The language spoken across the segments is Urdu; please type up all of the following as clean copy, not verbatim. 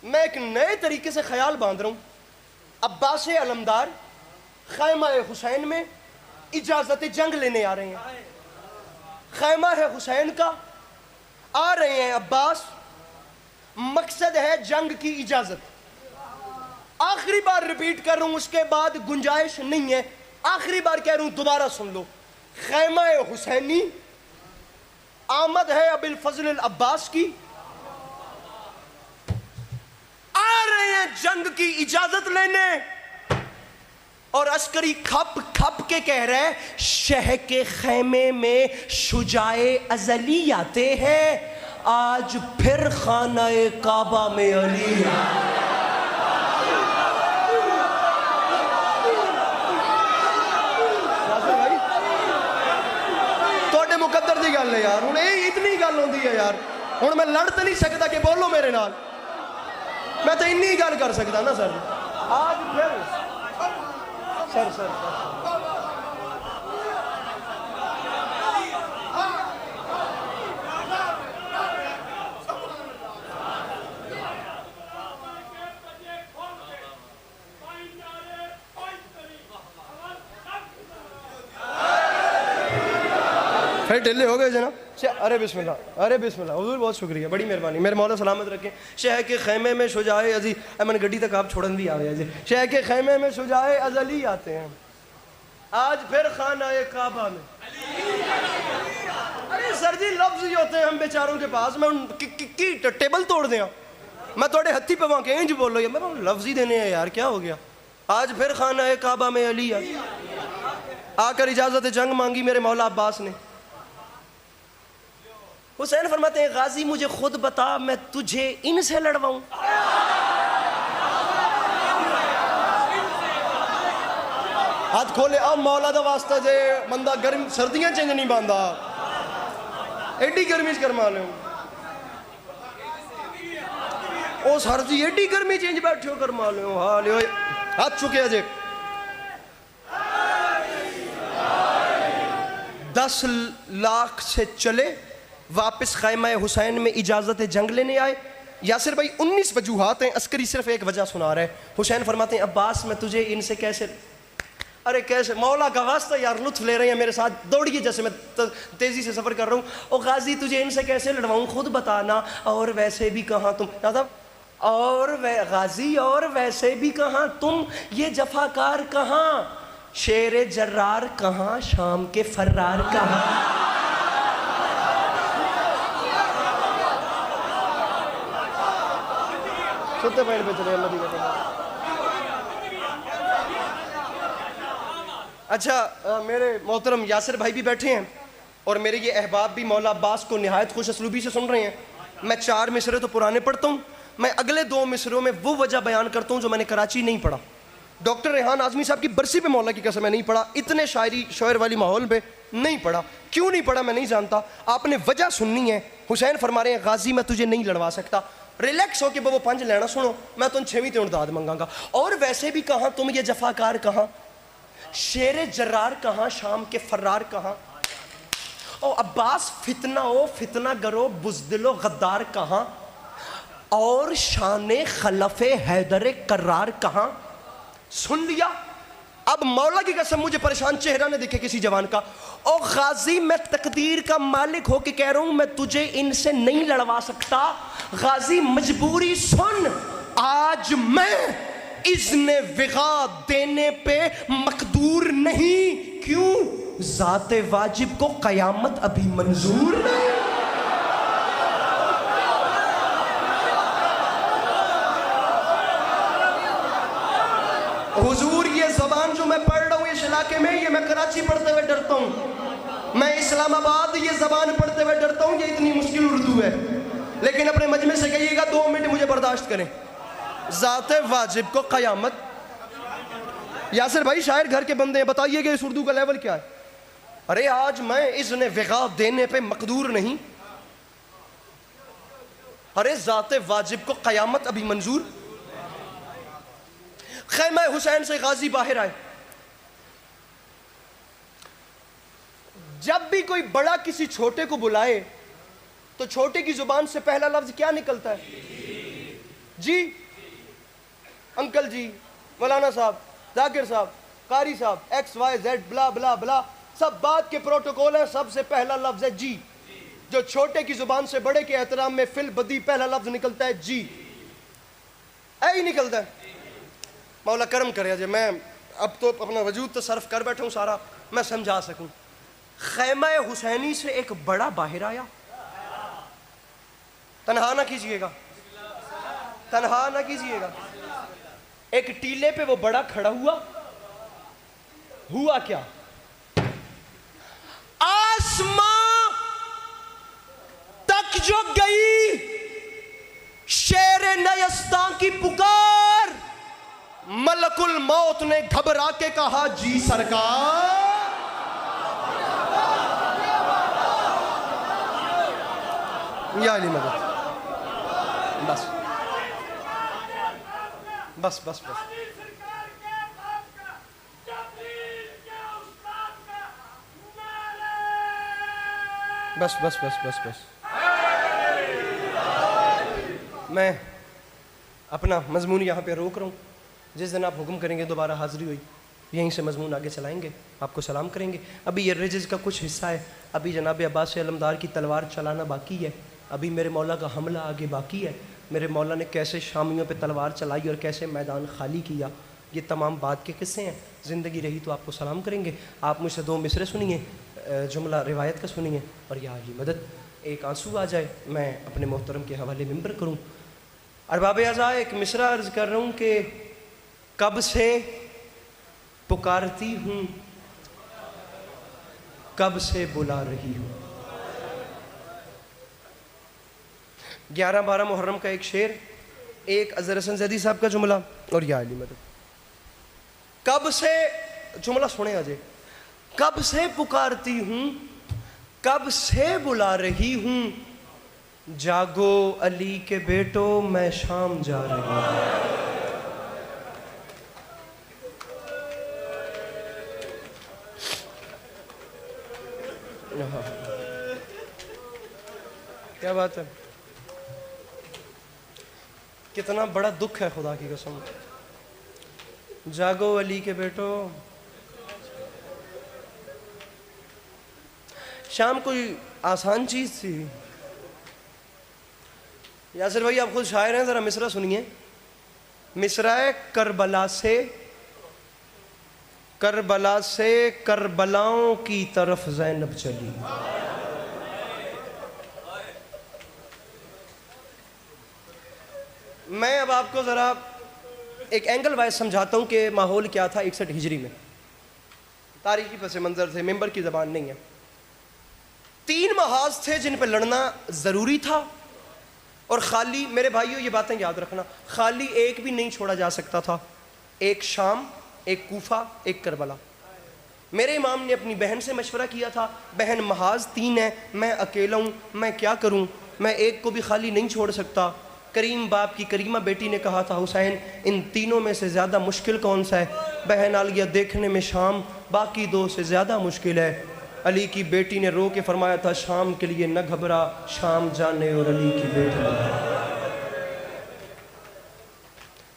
میں ایک نئے طریقے سے خیال باندھ رہا ہوں. عباس علمدار خیمہ حسین میں اجازت جنگ لینے آ رہے ہیں. خیمہ ہے حسین کا, آ رہے ہیں عباس, مقصد ہے جنگ کی اجازت. آخری بار ریپیٹ کر رہا ہوں, اس کے بعد گنجائش نہیں ہے. آخری بار کہہ رہا ہوں, دوبارہ سن لو. خیمہ حسینی آمد ہے ابو الفضل العباس کی, آ رہے ہیں جنگ کی اجازت لینے, اور عسکری کھپ کھپ کے کہہ رہے شہ کے خیمے میں شجاع ازلی آتے ہیں, آج پھر خانہ کعبہ میں علی. توڑے مقدر دی گل ہے یار, ہوں اتنی گل ہوندی ہے یار. ہوں میں لڑ تو نہیں سکتا کہ بولو میرے نال, میں تو انی گل کر سکتا نا سر. آج پھر سر پھر ڈھلے ہو گئے جناب. ارے بسم اللہ, ارے بسم اللہ, حضور بہت شکریہ, بڑی مہربانی, میرے مولا سلامت رکھیں. شہ کے خیمے میں شجاع ازلی, من گڈی تک آپ چھوڑن بھی آوے جی. شہ کے خیمے میں شجاع ازلی آتے ہیں, آج پھر خانہ کعبہ میں. ارے سر جی لفظ ہی ہوتے ہیں ہم بیچاروں کے پاس, میں کی ٹیبل توڑ دیا, میں توڑے ہتھی پہ وہاں کے انج بولو, یا میں لفظ ہی دینے ہیں یار, کیا ہو گیا. آج پھر خانہ کعبہ میں علی آ کر اجازت جنگ مانگی میرے مولا عباس نے. حسین فرماتے ہیں غازی مجھے خود بتا, میں تجھے ان سے لڑواؤں. ہاتھ کھولے, اب مولا دا واسطہ جے بندہ گرم سردیاں چنج نہیں باندھا, ایڈی گرمی کرما لے او سر جی, ایڈی گرمی چنج بیٹھے ہو کرما لے. ہاں لے ہاتھ چکے اجے. 10 لاکھ سے چلے واپس خیمہ حسین میں اجازت جنگ لینے آئے. یاسر بھائی 19 وجوہات ہیں, عسکری صرف ایک وجہ سنا رہا ہے. حسین فرماتے ہیں عباس میں تجھے ان سے کیسے, ارے کیسے, مولا کا واسطہ یار, لطف لے رہے ہیں میرے ساتھ, دوڑیے جیسے میں تیزی سے سفر کر رہا ہوں. او غازی تجھے ان سے کیسے لڑواؤں, خود بتانا. اور ویسے بھی کہاں تم, اور غازی اور ویسے بھی کہاں تم, یہ جفاکار کہاں, شیر جرار کہاں, شام کے فرار کہاں. ستے پہنے پہ چلے اللہ دیکھتے ہیں. اچھا میرے محترم یاسر بھائی بھی بیٹھے ہیں, اور میرے یہ احباب بھی مولا عباس کو نہایت خوش اسلوبی سے سن رہے ہیں. میں 4 مصرے تو پرانے پڑھتا ہوں, میں اگلے 2 مصروں میں وہ وجہ بیان کرتا ہوں جو میں نے کراچی نہیں پڑھا. ڈاکٹر ریحان اعظمی صاحب کی برسی پہ مولا کی قسم میں نہیں پڑھا, اتنے شاعر والی ماحول پہ نہیں پڑھا. کیوں نہیں پڑھا میں نہیں جانتا, آپ نے وجہ سننی ہے. حسین فرما رہے ہیں غازی میں تجھے نہیں لڑوا سکتا, ریلیکس ہو کے وہ 5 لینا سنو, میں تم 6ویں تے انداد منگاں گا. اور ویسے بھی کہاں تم, یہ جفاکار کہاں, شیر جرار کہاں, شام کے فرار کہاں. او عباس فتنہ او فتنہ گرو بزدل و غدار کہاں, اور شان خلف حیدر کرار کہاں. سن لیا. اب مولا کی قسم مجھے پریشان چہرہ نہ دکھے کسی جوان کا. او غازی میں تقدیر کا مالک ہو کے کہہ رہا ہوں, میں تجھے ان سے نہیں لڑوا سکتا. غازی مجبوری سن, آج میں اذن وغا دینے پہ مقدور نہیں. کیوں, ذات واجب کو قیامت ابھی منظور نہیں. حضور یہ زبان جو میں پڑھ رہا ہوں اس علاقے میں, یہ میں کراچی پڑھتے ہوئے ڈرتا ہوں, میں اسلام آباد یہ زبان پڑھتے ہوئے ڈرتا ہوں, یہ اتنی مشکل اردو ہے. لیکن اپنے مجمع سے کہیے گا 2 منٹ مجھے برداشت کریں. ذات واجب کو قیامت. یاسر بھائی شاعر گھر کے بندے ہیں, بتائیے کہ اس اردو کا لیول کیا ہے. ارے آج میں اذن وغا دینے پہ مقدور نہیں, ارے ذات واجب کو قیامت ابھی منظور. خیمہ حسین سے غازی باہر آئے. جب بھی کوئی بڑا کسی چھوٹے کو بلائے تو چھوٹے کی زبان سے پہلا لفظ کیا نکلتا ہے؟ جی انکل جی، مولانا صاحب، ذاکر صاحب، قاری صاحب، ایکس وائی زیڈ بلا بلا بلا، سب بات کے پروٹوکول ہیں. سب سے پہلا لفظ ہے جی. جو چھوٹے کی زبان سے بڑے کے احترام میں فل بدی پہلا لفظ نکلتا ہے جی. اے ہی نکلتا ہے. مولا کرم کرے اجے میں اب تو اپنا وجود تو صرف کر بیٹھا ہوں سارا میں سمجھا سکوں. خیمہ حسینی سے ایک بڑا باہر آیا. تنہا نہ کیجئے گا، تنہا نہ کیجئے گا. ایک ٹیلے پہ وہ بڑا کھڑا ہوا کیا؟ آسمان تک جو گئی شیر نیستان کی پکار، ملک الموت نے گھبرا کے کہا جی سرکار. یا علی مدد. بس بس بس بس بس بس بس بس بس میں اپنا مضمون یہاں پہ روک رہا ہوں. جس دن آپ حکم کریں گے دوبارہ حاضری ہوئی یہیں سے مضمون آگے چلائیں گے، آپ کو سلام کریں گے. ابھی یہ رجز کا کچھ حصہ ہے. ابھی جناب عباس علمدار کی تلوار چلانا باقی ہے. ابھی میرے مولا کا حملہ آگے باقی ہے. میرے مولا نے کیسے شامیوں پہ تلوار چلائی اور کیسے میدان خالی کیا، یہ تمام بات کے قصے ہیں. زندگی رہی تو آپ کو سلام کریں گے. آپ مجھ سے 2 مصرے سنیے، جملہ روایت کا سنیے، اور یا علی مدد ایک آنسو آ جائے میں اپنے محترم کے حوالے منبر کروں. ارباب اعضاء ایک مصرع عرض کر رہا ہوں کہ کب سے پکارتی ہوں، کب سے بلا رہی ہوں. 11-12 محرم کا ایک شعر، ایک اظہر حسن زیدی صاحب کا جملہ اور یا علی مدد. کب سے جملہ سنے آجے. کب سے پکارتی ہوں، کب سے بلا رہی ہوں، جاگو علی کے بیٹو میں شام جا رہی ہوں. کیا بات ہے، کتنا بڑا دکھ ہے خدا کی قسم. جاگو علی کے بیٹو. شام کوئی آسان چیز تھی. یاسر بھائی آپ خود شاعر ہیں، ذرا مصرع سنیے. مصرع کربلا سے، کربلا سے کربلاؤں کی طرف زینب چلی. میں اب آپ کو ذرا ایک اینگل وائز سمجھاتا ہوں کہ ماحول کیا تھا 61 ہجری میں. تاریخی پس منظر سے، ممبر کی زبان نہیں ہے. 3 محاذ تھے جن پہ لڑنا ضروری تھا، اور خالی میرے بھائیوں یہ باتیں یاد رکھنا، خالی ایک بھی نہیں چھوڑا جا سکتا تھا. ایک شام، ایک کوفہ، ایک کربلا. میرے امام نے اپنی بہن سے مشورہ کیا تھا، بہن محاذ 3 ہیں، میں اکیلا ہوں، میں کیا کروں، میں ایک کو بھی خالی نہیں چھوڑ سکتا. کریم باپ کی کریمہ بیٹی نے کہا تھا حسین ان تینوں میں سے زیادہ مشکل کون سا ہے؟ بہن عالیہ دیکھنے میں شام باقی 2 سے زیادہ مشکل ہے. علی کی بیٹی نے رو کے فرمایا تھا شام کے لیے نہ گھبرا، شام جانے اور علی کی بیٹی.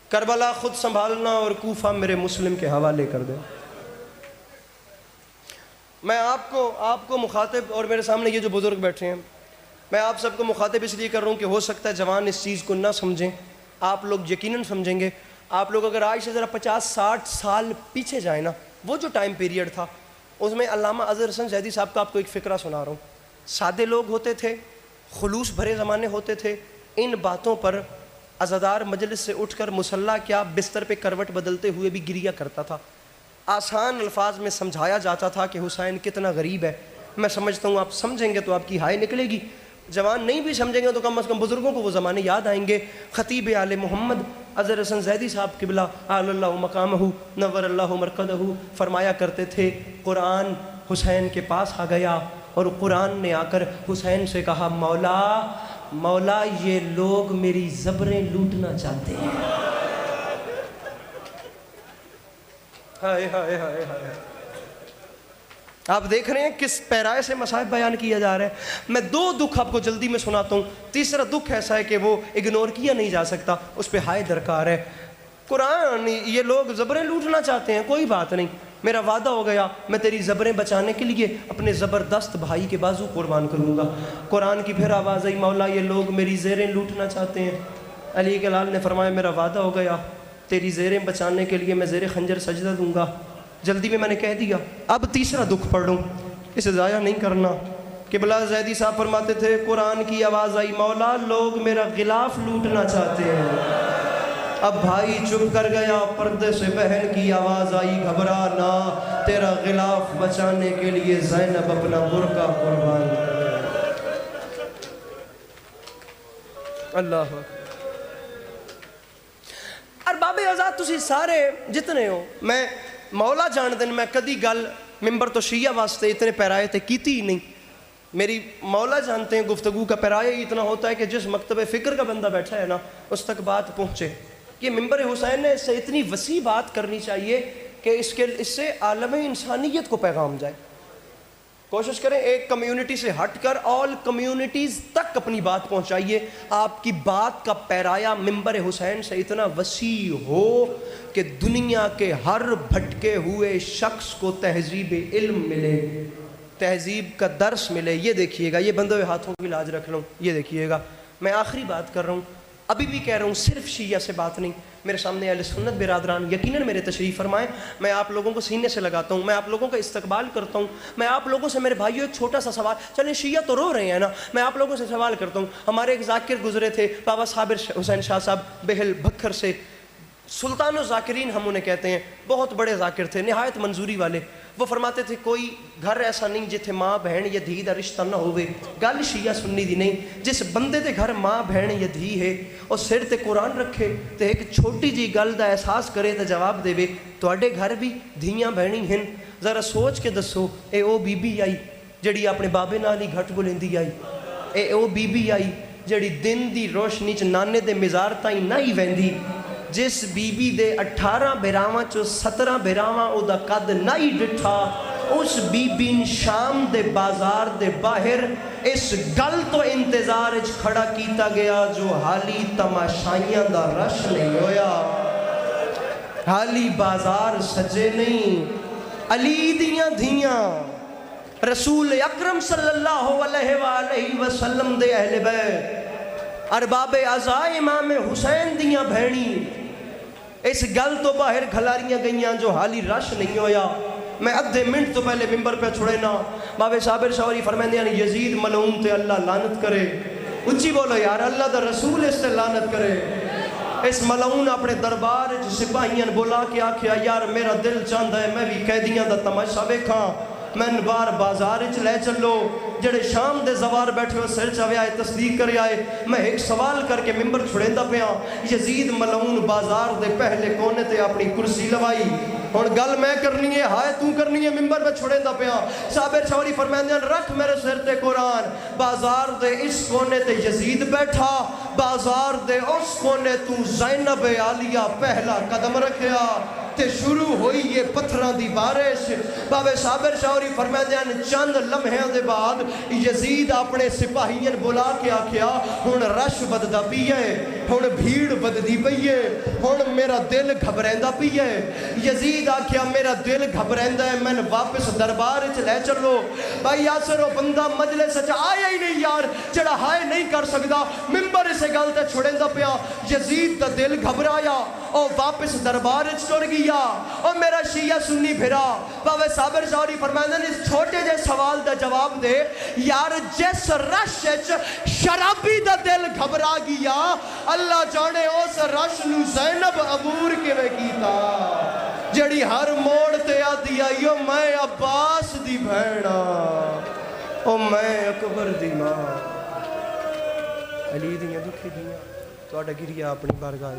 کربلا خود سنبھالنا اور کوفہ میرے مسلم کے حوالے کر دے. میں آپ کو مخاطب، اور میرے سامنے یہ جو بزرگ بیٹھے ہیں، میں آپ سب کو مخاطب اس لیے کر رہا ہوں کہ ہو سکتا ہے جوان اس چیز کو نہ سمجھیں. آپ لوگ یقیناً سمجھیں گے. آپ لوگ اگر آج سے ذرا 50-60 سال پیچھے جائیں نا، وہ جو ٹائم پیریڈ تھا اس میں علامہ اظہر حسن زیدی صاحب کا آپ کو ایک فقرہ سنا رہا ہوں. سادے لوگ ہوتے تھے، خلوص بھرے زمانے ہوتے تھے. ان باتوں پر عزادار مجلس سے اٹھ کر مسلح کیا بستر پہ کروٹ بدلتے ہوئے بھی گریا کرتا تھا. آسان الفاظ میں سمجھایا جاتا تھا کہ حسین کتنا غریب ہے. میں سمجھتا ہوں آپ سمجھیں گے تو آپ کی ہائے نکلے گی. جوان نہیں بھی سمجھیں گے تو کم از کم بزرگوں کو وہ زمانے یاد آئیں گے. خطیب آل محمد اظہر حسن زیدی صاحب قبلہ اعلی اللہ مقامہ نور اللہ مرقدہ فرمایا کرتے تھے قرآن حسین کے پاس آ گیا اور قرآن نے آ کر حسین سے کہا مولا مولا یہ لوگ میری زبریں لوٹنا چاہتے ہیں. ہائے ہائے ہائے ہائے. آپ دیکھ رہے ہیں کس پیرائے سے مصائب بیان کیا جا رہا ہے۔ میں 2 دکھ آپ کو جلدی میں سناتا ہوں، تیسرا دکھ ایسا ہے کہ وہ اگنور کیا نہیں جا سکتا، اس پہ ہائے درکار ہے۔ قرآن، یہ لوگ زبریں لوٹنا چاہتے ہیں، کوئی بات نہیں، میرا وعدہ ہو گیا میں تیری زبریں بچانے کے لیے اپنے زبردست بھائی کے بازو قربان کروں گا۔ قرآن کی پھر آواز آئی، مولا یہ لوگ میری زیریں لوٹنا چاہتے ہیں۔ علی کے لال نے فرمایا میرا وعدہ ہو گیا، تیری زیریں بچانے کے لیے میں زیر خنجر سجدہ دوں گا۔ جلدی میں نے کہہ دیا۔ اب تیسرا دکھ پڑھ لوں، اسے ضائع نہیں کرنا۔ قبلہ زیدی صاحب فرماتے تھے قرآن کی آواز آئی، مولا لوگ میرا غلاف لوٹنا چاہتے ہیں۔ اب بھائی چپ کر گیا، پردے سے بہن کی آواز آئی، گھبرا نہ، تیرا غلاف بچانے کے لیے زینب اپنا برقع قربان کرے۔ اللہ ارباب آزاد تسی سارے جتنے ہو، میں مولا جان دن میں کدی گل ممبر تو شیعہ واسطے اتنے پیرائے تے کیتی ہی نہیں۔ میری مولا جانتے ہیں گفتگو کا پیرایہ ہی اتنا ہوتا ہے کہ جس مکتب فکر کا بندہ بیٹھا ہے نا اس تک بات پہنچے۔ یہ ممبر حسین نے اس سے اتنی وسیع بات کرنی چاہیے کہ اس سے عالم انسانیت کو پیغام جائے۔ کوشش کریں ایک کمیونٹی سے ہٹ کر آل کمیونٹیز تک اپنی بات پہنچائیے۔ آپ کی بات کا پیرایہ ممبر حسین سے اتنا وسیع ہو کہ دنیا کے ہر بھٹکے ہوئے شخص کو تہذیب علم ملے، تہذیب کا درس ملے۔ یہ دیکھیے گا، یہ بندے ہوئے ہاتھوں کی لاج رکھ لوں، یہ دیکھیے گا۔ میں آخری بات کر رہا ہوں، ابھی بھی کہہ رہا ہوں، صرف شیعہ سے بات نہیں، میرے سامنے اہل سنت برادران یقیناً میرے تشریف فرمائیں، میں آپ لوگوں کو سینے سے لگاتا ہوں، میں آپ لوگوں کا استقبال کرتا ہوں۔ میں آپ لوگوں سے میرے بھائیوں ایک چھوٹا سا سوال، چلیں شیعہ تو رو رہے ہیں نا، میں آپ لوگوں سے سوال کرتا ہوں۔ ہمارے ایک ذاکر گزرے تھے بابا صابر حسین شاہ صاحب بہل بکھر سے، سلطان الذاکرین ہم انہیں کہتے ہیں، بہت بڑے ذاکر تھے، نہایت منظوری والے۔ وہ فرماتے تھے کوئی گھر ایسا نہیں جتھے ماں بہن یا دھی دا رشتہ نہ ہوئے۔ گل شیعہ سنی دی نہیں، جس بندے دے گھر ماں بہن یا دھی ہے اور سر تے قرآن رکھے تے ایک چھوٹی جی گل دا احساس کرے تے جواب دے، تواڈے گھر بھی دھیاں بہنی ہیں۔ ذرا سوچ کے دسو، اے او بی بی آئی جڑی اپنے بابے نال ہی گھٹ بلندی آئی، اے او بی بی آئی جڑی دن دی روشنی چ نانے دے مزار تائیں نہ ہی ویندی، جس بی بی دے 18 بیراواں چو 17 بیراواں او دا قد نہ ہی ڈٹھا، اس بی بی شام دے بازار دے باہر اس گل تو انتظار اچ کھڑا کیتا گیا جو حالی تماشائیاں دا رش نہیں ہویا، حالی بازار سجے نہیں، علی دیاں دھیاں، رسول اکرم صلی اللہ علیہ وآلہ وسلم دے اہل بیت، ارباب عزا امام حسین دیاں بہنی، اس گل تو باہر کھلاریاں گئیاں جو حالی رش نہیں ہویا۔ میں ادھے منٹ تو پہلے ممبر پہ چھوڑے نا، بابے صابر شاوری فرمائندے ہیں یزید ملعون تے اللہ لعنت کرے، اچھی بولو یار، اللہ دا رسول اس تے لعنت کرے۔ اس ملعون اپنے دربار سپاہیاں بولا کے آکھیا یار میرا دل چاہتا ہے میں بھی قیدیاں دا تماشا ویکھاں، میں بار بازار چ لے چلو، جڑے شام دے زوار بیٹھے ہو سر چاہے آئے تصدیق کرے آئے۔ میں ایک سوال کر کے ممبر چھڑیں دا پیا، یزید ملعون بازار دے پہلے کونے تے اپنی کرسی لوائی، اور گل میں کرنی ہے ہائے تو کرنی ہے، ممبر پہ چھڑیں دا پیا۔ صابر شاوری فرمائندے ہیں رکھ میرے سر تے قرآن، بازار دے اس کونے تے یزید بیٹھا، بازار دے اس کونے تو زینب عالیہ پہلا قدم رکھیا، تے شروع ہوئی یہ پتھراں دی بارش۔ بابے صابر شاوری فرمائندے ہیں چند لمحیاں دے بعد یزید اپنے سپاہیاں بلا کے آکھیا ہن رش بددا پیے، ہن بھیڑ بددی پیے، ہن میرا دل گھبریندا پیے۔ یزید آکھیا میرا دل گھبریندا ہے، میں واپس دربار چ لے چلو۔ بھائی یاسر وہ بندہ مجلس چ آیا ہی نہیں یار، جڑا ہائے نہیں کر سکدا، ممبر اسے گل تے چھڑیندا پیا۔ یزید دا دل گھبرایا اور واپس دربار چ ٹر گیا۔ اور میرا شیعہ سنی بھرا، بابے صابر شاوری فرمائندے ہیں اس چھوٹے جے سوال دا جواب دے یار، جس رش وچ شرابی دا دل گھبرا گیا، اللہ جانے اس رش نو زینب عبور کیویں کیتا، جڑی ہر موڑ تے آدھی آئیو میں عباس دی بھیڑا، او میں اکبر دی ماں، علی دیاں دکھی دیاں، تو آڈا گریا اپنی بارگاہ۔